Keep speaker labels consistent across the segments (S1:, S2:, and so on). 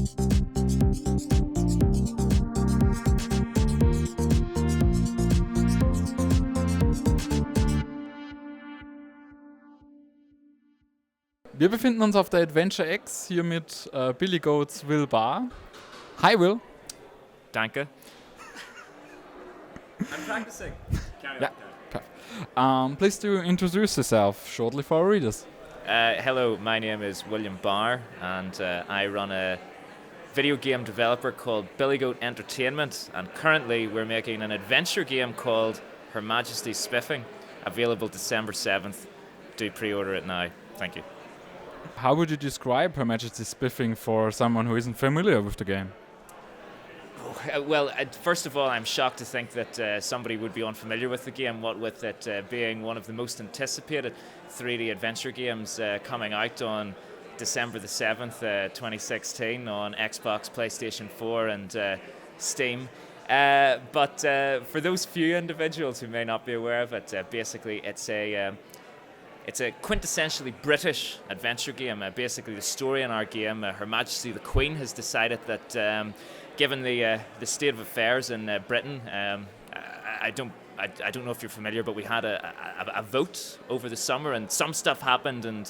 S1: Wir befinden uns auf der Adventure X hier mit BillyGoats Barr. Hi Will.
S2: Danke. I'm practicing.
S1: Carry on. Please do introduce yourself shortly for our readers.
S2: Hello, my name is William Barr, and I run a video game developer called BillyGoat Entertainment, and currently we're making an adventure game called Her Majesty Spiffing, available December 7th. Do pre-order it now. Thank you.
S1: How would you describe Her Majesty Spiffing for someone who isn't familiar with the game?
S2: Well, first of all, I'm shocked to think that somebody would be unfamiliar with the game, what with it being one of the most anticipated 3D adventure games coming out on December the 7th, 2016 on Xbox, PlayStation 4 and Steam. But for those few individuals who may not be aware of it, basically it's a quintessentially British adventure game. Basically, the story in our game, Her Majesty the Queen has decided that given the state of affairs in Britain, I don't know if you're familiar, but we had a vote over the summer, and some stuff happened, and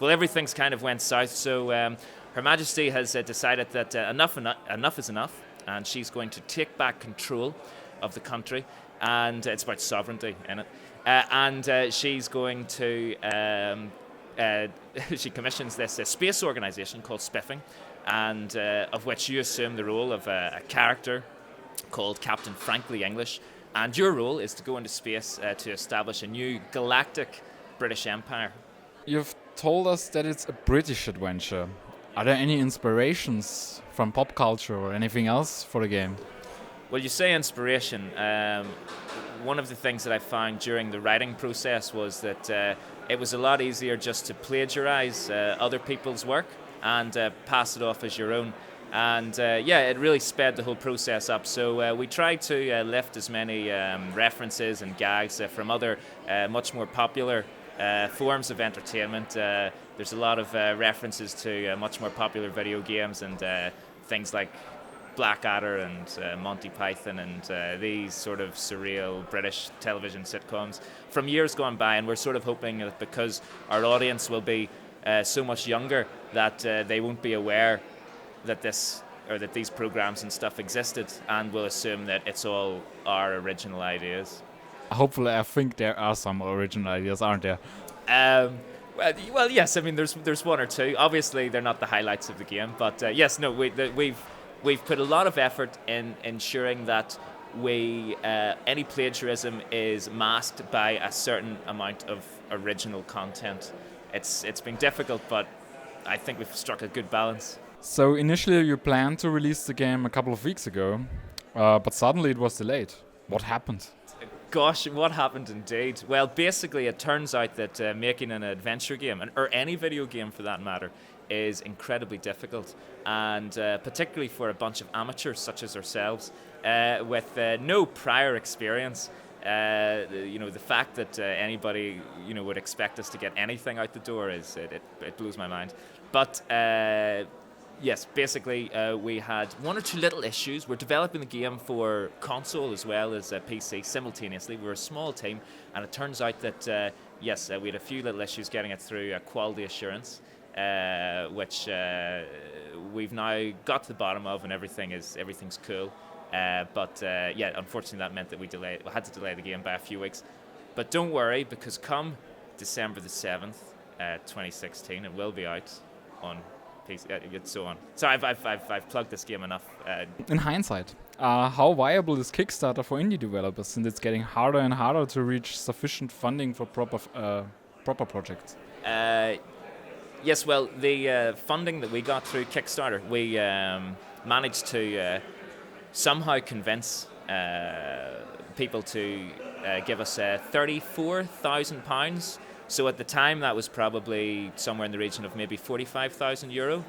S2: everything's kind of went south. So Her Majesty has decided that enough is enough, and she's going to take back control of the country, and it's about sovereignty in it. And she's going to, she commissions this space organization called Spiffing, and of which you assume the role of a character called Captain Frankly English. And your role is to go into space to establish a new galactic British empire.
S1: You've told us that it's a British adventure. Are there any inspirations from pop culture or anything else for the game?
S2: Well, you say inspiration. One of the things that I found during the writing process was that it was a lot easier just to plagiarize other people's work and pass it off as your own. And it really sped the whole process up. So we tried to lift as many references and gags from other much more popular forms of entertainment. There's a lot of references to much more popular video games and things like Blackadder and Monty Python and these sort of surreal British television sitcoms from years gone by, and we're sort of hoping that because our audience will be so much younger that they won't be aware that these programs and stuff existed, and will assume that it's all our original ideas.
S1: Hopefully, I think there are some original ideas, aren't there?
S2: Well, yes. I mean, there's one or two. Obviously, they're not the highlights of the game, but yes, no, we've put a lot of effort in ensuring that any plagiarism is masked by a certain amount of original content. It's been difficult, but I think we've struck a good balance.
S1: So initially you planned to release the game a couple of weeks ago, but suddenly it was delayed. What happened?
S2: Gosh, what happened indeed? Well, basically it turns out that making an adventure game, or any video game for that matter, is incredibly difficult, and particularly for a bunch of amateurs such as ourselves with no prior experience. The fact that anybody would expect us to get anything out the door it blows my mind. But yes, basically we had one or two little issues. We're developing the game for console as well as PC simultaneously. We're a small team, and it turns out that we had a few little issues getting it through quality assurance, which we've now got to the bottom of, and everything's cool. But unfortunately that meant that we had to delay the game by a few weeks. But don't worry, because come December the 7th, 2016, it will be out on PC, and so on. So I've plugged this game enough.
S1: In hindsight, how viable is Kickstarter for indie developers, since it's getting harder and harder to reach sufficient funding for proper projects?
S2: Yes, well, the funding that we got through Kickstarter, we managed to somehow convince people to give us £34,000. So at the time, that was probably somewhere in the region of maybe €45,000,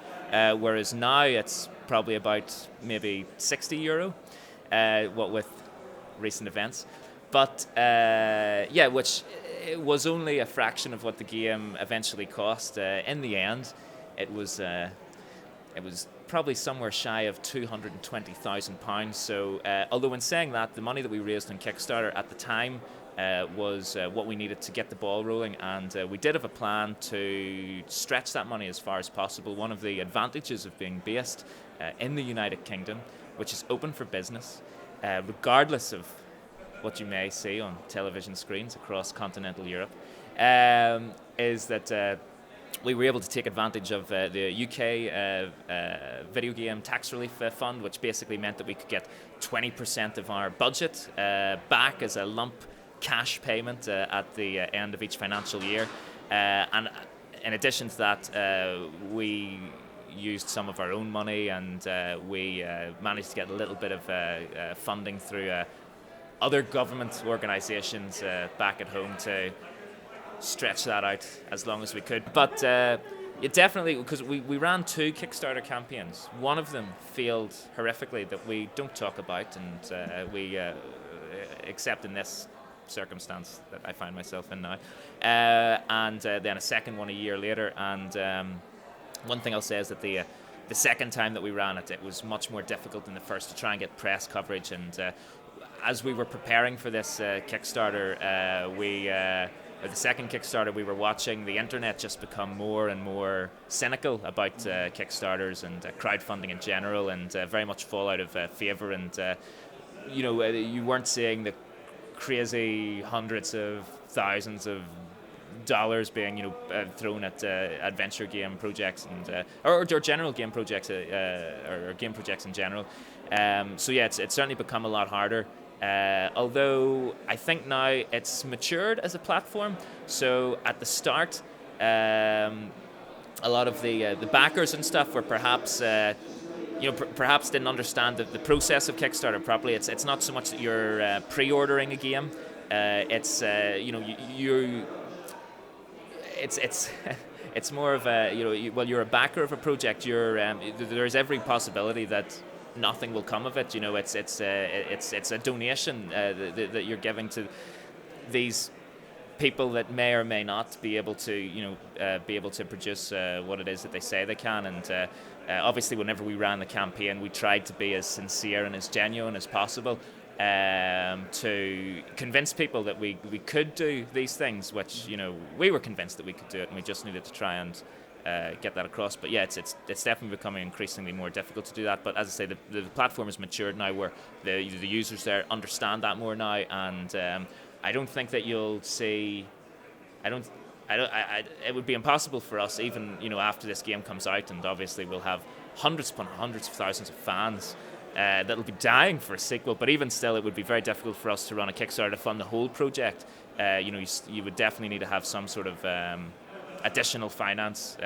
S2: whereas now it's probably about maybe €60, what with recent events. But which was only a fraction of what the game eventually cost. In the end, it was probably somewhere shy of £220,000. So although in saying that, the money that we raised on Kickstarter at the time was what we needed to get the ball rolling, and we did have a plan to stretch that money as far as possible. One of the advantages of being based in the United Kingdom, which is open for business, regardless of what you may see on television screens across continental Europe, is that we were able to take advantage of the UK video game tax relief fund, which basically meant that we could get 20% of our budget back as a lump cash payment at the end of each financial year. And in addition to that, we used some of our own money, and we managed to get a little bit of funding through other government organisations back at home to stretch that out as long as we could. But it definitely, because we ran 2 Kickstarter campaigns. One of them failed horrifically that we don't talk about, and we except in this circumstance that I find myself in now. And then a second one a year later. And one thing I'll say is that the second time that we ran it, it was much more difficult than the first to try and get press coverage. And as we were preparing for this Kickstarter, the second Kickstarter, we were watching the internet just become more and more cynical about Kickstarters and crowdfunding in general, and very much fall out of favour. And you weren't seeing the crazy hundreds of thousands of dollars being thrown at adventure game projects and or general game projects or game projects in general. So yeah, it's certainly become a lot harder. Although I think now it's matured as a platform. So at the start, a lot of the backers and stuff were perhaps perhaps didn't understand the process of Kickstarter properly. It's not so much that you're pre-ordering a game. It's it's more of a you're a backer of a project. There's every possibility that nothing will come of it. It's a donation that you're giving to these people that may or may not be able to produce what it is that they say they can. And obviously, whenever we ran the campaign, we tried to be as sincere and as genuine as possible to convince people that we could do these things, which we were convinced that we could do it, and we just needed to try and get that across. But yeah, it's definitely becoming increasingly more difficult to do that. But as I say, the platform has matured now, where the users there understand that more now, and I don't think that you'll see. It would be impossible for us, even after this game comes out, and obviously we'll have hundreds upon hundreds of thousands of fans that'll be dying for a sequel. But even still, it would be very difficult for us to run a Kickstarter to fund the whole project. You would definitely need to have some sort of additional finance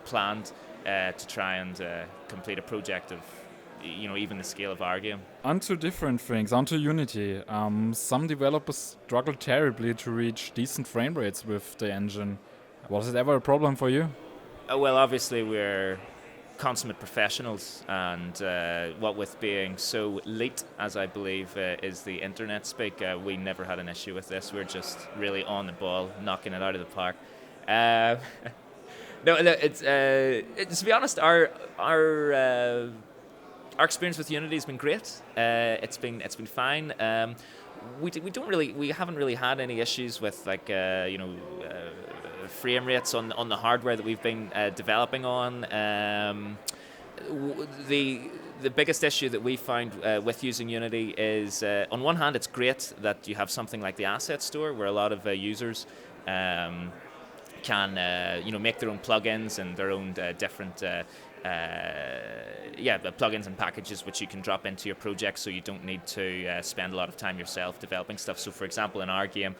S2: planned to try and complete a project of even the scale of our game.
S1: Onto different things, onto Unity. Some developers struggle terribly to reach decent frame rates with the engine. Was it ever a problem for you?
S2: Well, obviously we're consummate professionals, and what with being so late, as I believe is the internet speak, we never had an issue with this. We're just really on the ball, knocking it out of the park. No, it's to be honest, our experience with Unity has been great. It's been fine. We haven't really had any issues with frame rates on the hardware that we've been developing on. The biggest issue that we found with using Unity is, on one hand, it's great that you have something like the asset store, where a lot of users can make their own plugins and their own different plugins and packages which you can drop into your project, so you don't need to spend a lot of time yourself developing stuff. So for example, in our game,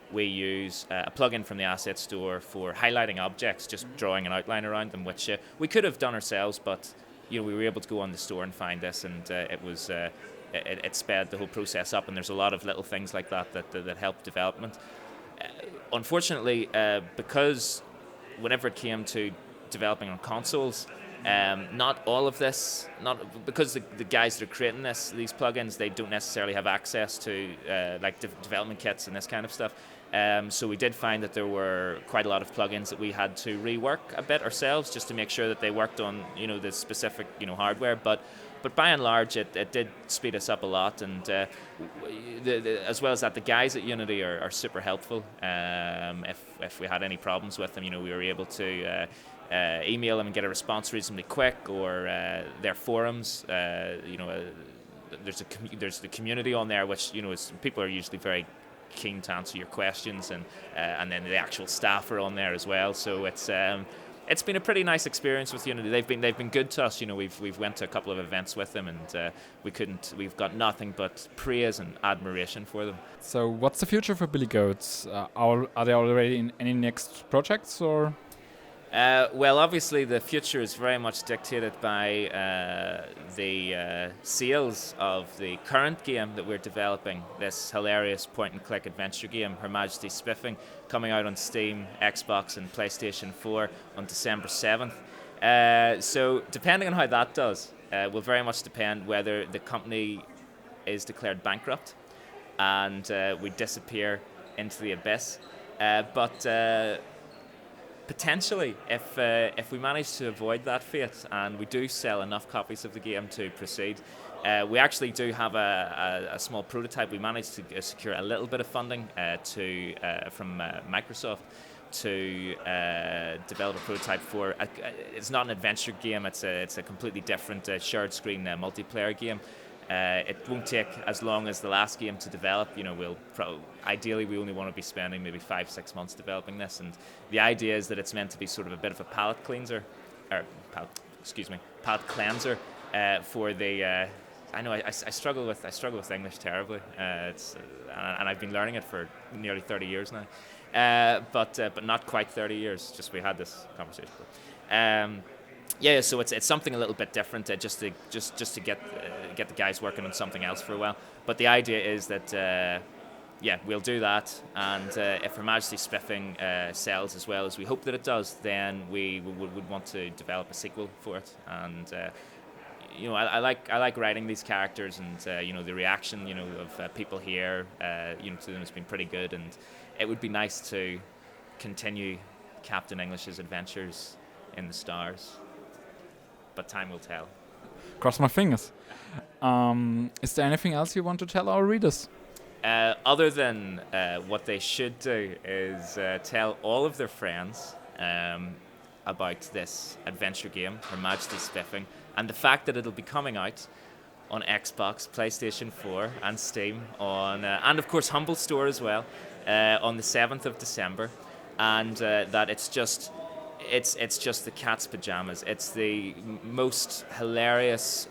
S2: we use a plugin from the asset store for highlighting objects, just drawing an outline around them, which we could have done ourselves, but we were able to go on the store and find this, and it sped the whole process up. And there's a lot of little things like that help development. Unfortunately, because whenever it came to developing on consoles, not all of this, because the guys that are creating these plugins, they don't necessarily have access to development kits and this kind of stuff. So we did find that there were quite a lot of plugins that we had to rework a bit ourselves just to make sure that they worked on the specific hardware. But by and large, it did speed us up a lot, and as well as that, the guys at Unity are super helpful. If we had any problems with them, we were able to email them and get a response reasonably quick, or their forums. There's the community on there, which people are usually very keen to answer your questions, and then the actual staff are on there as well. So it's been a pretty nice experience with Unity. They've been good to us. We've went to a couple of events with them, and we've got nothing but praise and admiration for them.
S1: So what's the future for BillyGoat? Are they already in any next projects, or?
S2: Well, obviously the future is very much dictated by the sales of the current game that we're developing, this hilarious point-and-click adventure game, Her Majesty Spiffing, coming out on Steam, Xbox and PlayStation 4 on December 7th. So depending on how that does, will very much depend whether the company is declared bankrupt and we disappear into the abyss. But potentially, if we manage to avoid that fate and we do sell enough copies of the game to proceed, we actually do have a small prototype. We managed to secure a little bit of funding from Microsoft to develop a prototype for. It's not an adventure game. It's a completely different shared screen multiplayer game. It won't take as long as the last game to develop. Ideally we only want to be spending maybe 5-6 months developing this, and the idea is that it's meant to be sort of a bit of a palate cleanser for the. I know I struggle with English terribly. And I've been learning it for nearly 30 years now, but not quite 30 years. Just we had this conversation. Yeah, so it's something a little bit different, just to get the guys working on something else for a while. But the idea is that we'll do that, and if Her Majesty Spiffing sells as well as we hope that it does, then we would want to develop a sequel for it. And I like writing these characters, and the reaction of people here to them has been pretty good, and it would be nice to continue Captain English's adventures in the stars. But time will tell.
S1: Cross my fingers. Is there anything else you want to tell our readers?
S2: Other than what they should do is tell all of their friends about this adventure game, Her Majesty Spiffing, and the fact that it'll be coming out on Xbox, PlayStation 4 and Steam, and of course Humble Store as well, on the 7th of December, and that it's just the cat's pajamas. It's the most hilarious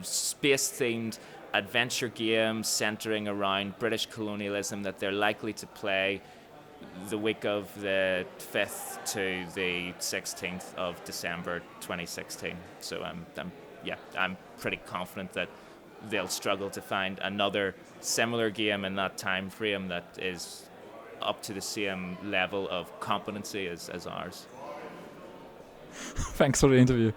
S2: space-themed adventure game centering around British colonialism that they're likely to play the week of the 5th to the 16th of December 2016. So I'm pretty confident that they'll struggle to find another similar game in that time frame that is up to the same level of competency as ours.
S1: Thanks for the interview.